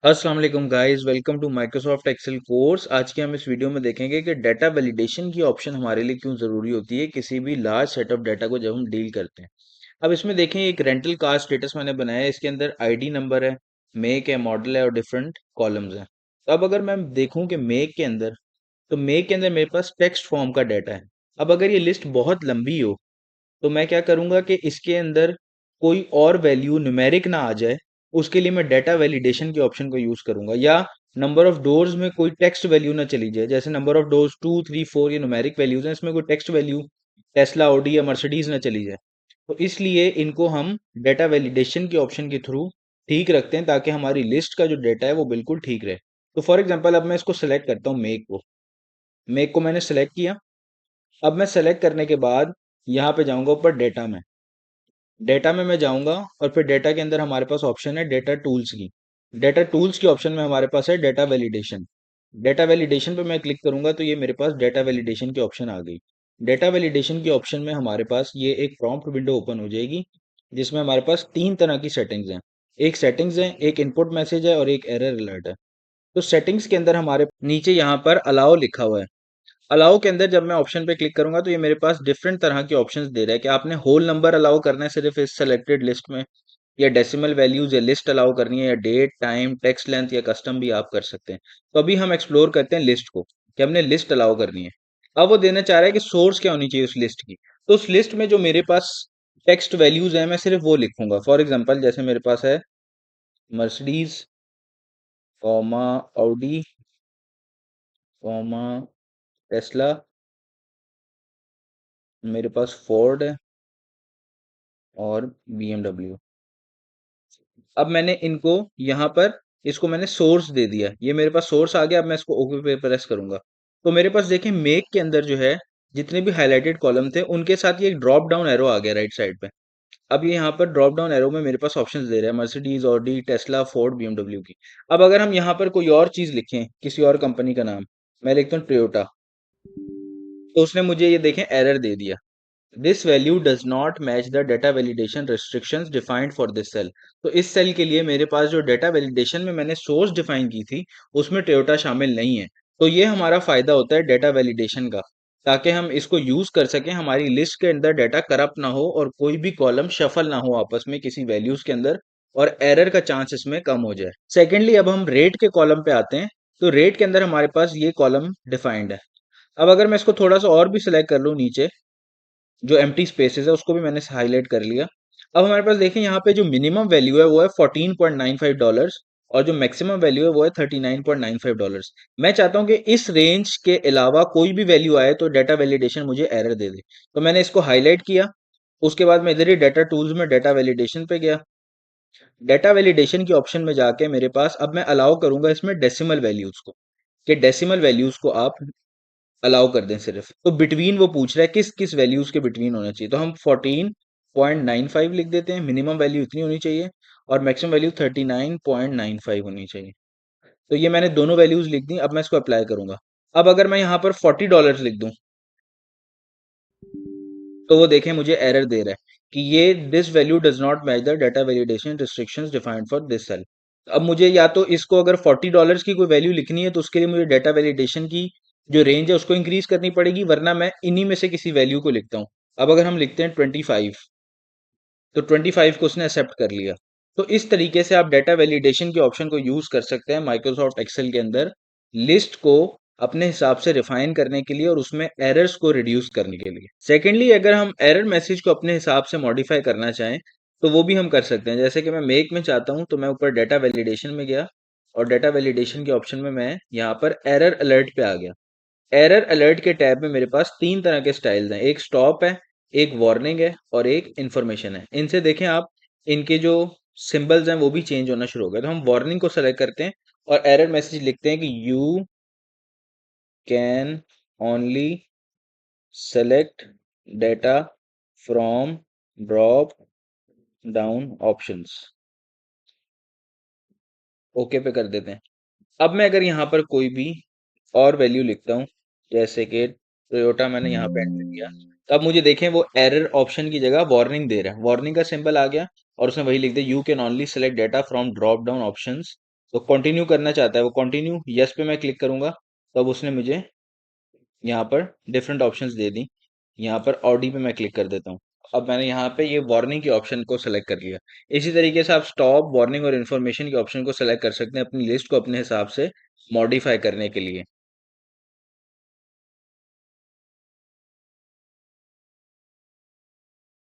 अस्सलाम वालेकुम guys, welcome to Microsoft Excel course. आज के हम इस वीडियो में देखेंगे कि डाटा वैलिडेशन की ऑप्शन हमारे लिए क्यों ज़रूरी होती है किसी भी लार्ज सेट ऑफ डाटा को जब हम डील करते हैं। अब इसमें देखें, एक रेंटल कार स्टेटस मैंने बनाया है। इसके अंदर आईडी नंबर है, मेक है, मॉडल है और डिफरेंट कॉलम्स हैं। तो अब अगर मैं देखूं कि मेक के अंदर मेरे पास टेक्स्ट फॉर्म का डाटा है। अब अगर ये लिस्ट बहुत लंबी हो तो मैं क्या करूंगा कि इसके अंदर कोई और वैल्यू न्यूमेरिक ना आ जाए। उसके लिए मैं डाटा वैलिडेशन के ऑप्शन को यूज करूंगा, या नंबर ऑफ डोर्स में कोई टेक्स्ट वैल्यू ना चली जाए। जैसे नंबर ऑफ डोर्स 2 3 4 ये न्यूमेरिक वैल्यूज हैं, इसमें कोई टेक्स्ट वैल्यू टेस्ला, ऑडी या मर्सिडीज ना चली जाए। तो इसलिए इनको हम डाटा वैलिडेशन के ऑप्शन के थ्रू ठीक रखते हैं, ताकि हमारी लिस्ट का जो डाटा है वो बिल्कुल ठीक रहे। तो फॉर एग्जाम्पल, अब मैं इसको सेलेक्ट करता हूँ, मेक को मैंने सेलेक्ट किया। अब मैं सेलेक्ट करने के बाद यहाँ पे जाऊंगा ऊपर डेटा में मैं जाऊंगा, और फिर डेटा के अंदर हमारे पास ऑप्शन है डेटा टूल्स की। डेटा टूल्स के ऑप्शन में हमारे पास है डेटा वैलिडेशन। डेटा वैलिडेशन पे मैं क्लिक करूंगा तो ये मेरे पास डेटा वैलिडेशन की ऑप्शन आ गई। डेटा वैलिडेशन की ऑप्शन में हमारे पास ये एक प्रॉम्प्ट विंडो ओपन हो जाएगी, जिसमें हमारे पास तीन तरह की सेटिंग्स हैं। एक सेटिंग्स है, एक इनपुट मैसेज है और एक एरर अलर्ट है। तो सेटिंग्स के अंदर हमारे नीचे यहाँ पर अलाउ लिखा हुआ है। अलाउ के अंदर जब मैं ऑप्शन पे क्लिक करूंगा तो ये मेरे पास डिफरेंट तरह के ऑप्शंस दे रहा है कि आपने होल नंबर अलाउ करना है सिर्फ इस सेलेक्टेड लिस्ट में, या डेसिमल वैल्यूज या लिस्ट अलाउ करनी है, या डेट, टाइम, टेक्स्ट लेंथ या कस्टम भी आप कर सकते हैं। तो अभी हम एक्सप्लोर करते हैं लिस्ट को, कि हमने लिस्ट अलाउ करनी है। अब वो देना चाह रहा है कि सोर्स क्या होनी चाहिए उस लिस्ट की। तो उस लिस्ट में जो मेरे पास टेक्स्ट वैल्यूज है मैं सिर्फ वो लिखूंगा। फॉर एग्जाम्पल, जैसे मेरे पास है Mercedes, comma, Audi, comma, Tesla, मेरे पास फोर्ड है और बीएमडब्ल्यू। अब मैंने इनको यहाँ पर इसको मैंने सोर्स दे दिया, ये मेरे पास सोर्स आ गया। अब मैं इसको ओके पे प्रेस करूंगा तो मेरे पास देखिए मेक के अंदर जो है जितने भी हाईलाइटेड कॉलम थे उनके साथ ये एक ड्रॉप डाउन एरो आ गया राइट साइड पे। अब ये यहाँ पर ड्रॉप डाउन एरो में मेरे पास ऑप्शंस दे रहा है Mercedes, Audi, Tesla, Ford, BMW की। अब अगर हम यहाँ पर कोई और चीज लिखें, किसी और कंपनी का नाम, मैं लिखता हूँ टोयोटा, तो उसने मुझे ये देखें एरर दे दिया, this value does not match the data validation restrictions defined for this cell. तो इस सेल के लिए मेरे पास जो डेटा वैलिडेशन में मैंने सोर्स डिफाइन की थी उसमें टोयोटा शामिल नहीं है। तो ये हमारा फायदा होता है डेटा वैलिडेशन का, ताकि हम इसको यूज कर सकें, हमारी लिस्ट के अंदर डाटा करप्ट ना हो और कोई भी कॉलम शफल ना हो आपस में किसी वैल्यूज के अंदर, और एरर का चांस इसमें कम हो जाए। सेकेंडली, अब हम रेट के कॉलम पे आते हैं। तो रेट के अंदर हमारे पास ये कॉलम डिफाइंड है। अब अगर मैं इसको थोड़ा सा और भी सिलेक्ट कर लूँ नीचे, जो एम्प्टी स्पेसेस है उसको भी मैंने हाईलाइट कर लिया। अब हमारे पास देखें यहाँ पे जो मिनिमम वैल्यू है वो है $14.95, और जो मैक्सिमम वैल्यू है वो है $39.95। मैं चाहता हूँ कि इस रेंज के अलावा कोई भी वैल्यू आए तो डाटा वैलिडेशन मुझे एरर दे दे। तो मैंने इसको हाईलाइट किया। उसके बाद मैं इधर ही डाटा टूल्स में डाटा वैलिडेशन पे गया। डाटा वैलिडेशन की ऑप्शन में जाके मेरे पास अब मैं अलाउ करूंगा इसमें डेसिमल वैल्यूज को, कि डेसिमल वैल्यूज को आप अलाउ कर दें सिर्फ। तो बिटवीन वो पूछ रहा है किस किस वैल्यूज के बिटवीन होना चाहिए, तो हम 14.95 लिख देते हैं। मिनिमम वैल्यू इतनी होनी चाहिए और मैक्सिमम वैल्यू 39.95 होनी चाहिए। तो ये मैंने दोनों वैल्यूज लिख दी। अब मैं इसको अप्लाई करूंगा। अब अगर मैं यहाँ पर $40 लिख दूं तो वो देखें मुझे एरर दे रहा है कि ये this value does not match the data validation restrictions defined for this cell. अब मुझे या तो इसको अगर $40 की कोई वैल्यू लिखनी है तो उसके लिए मुझे डाटा वैलिडेशन की जो रेंज है उसको इंक्रीज करनी पड़ेगी, वरना मैं इन्हीं में से किसी वैल्यू को लिखता हूँ। अब अगर हम लिखते हैं 25, तो 25 को उसने एक्सेप्ट कर लिया। तो इस तरीके से आप डाटा वैलिडेशन के ऑप्शन को यूज कर सकते हैं माइक्रोसॉफ्ट एक्सेल के अंदर, लिस्ट को अपने हिसाब से रिफाइन करने के लिए और उसमें एरर्स को रिड्यूस करने के लिए। सेकेंडली, अगर हम एरर मैसेज को अपने हिसाब से मॉडिफाई करना चाहें तो वो भी हम कर सकते हैं। जैसे कि मैं मेक में चाहता हूं तो मैं ऊपर डाटा वैलिडेशन में गया, और डाटा वैलिडेशन के ऑप्शन में मैं यहाँ पर एरर अलर्ट पे आ गया। एरर अलर्ट के टैब में मेरे पास तीन तरह के स्टाइल्स हैं, एक स्टॉप है, एक वार्निंग है और एक इन्फॉर्मेशन है। इनसे देखें आप, इनके जो सिंबल्स हैं वो भी चेंज होना शुरू हो गए। तो हम वार्निंग को सेलेक्ट करते हैं और एरर मैसेज लिखते हैं कि you can only select data from drop down options. Okay पे कर देते हैं। अब मैं अगर यहाँ पर कोई भी और वैल्यू लिखता हूँ, जैसे कि टोयोटा मैंने यहाँ पे एंटर किया, तो अब मुझे देखें वो एरर ऑप्शन की जगह वार्निंग दे रहा है। वार्निंग का सिंबल आ गया और उसने वही लिख दिया, you can only select data from drop down options तो कंटिन्यू करना चाहता है वो, कंटिन्यू यस पे मैं क्लिक करूंगा, तब उसने मुझे यहाँ पर डिफरेंट ऑप्शंस दे दी। यहाँ पर ऑडी पे मैं क्लिक कर देता हूँ। अब मैंने यहाँ पे ये वार्निंग के ऑप्शन को सेलेक्ट कर लिया। इसी तरीके से आप स्टॉप, वार्निंग और इन्फॉर्मेशन के ऑप्शन को सेलेक्ट कर सकते हैं अपनी लिस्ट को अपने हिसाब से मॉडिफाई करने के लिए।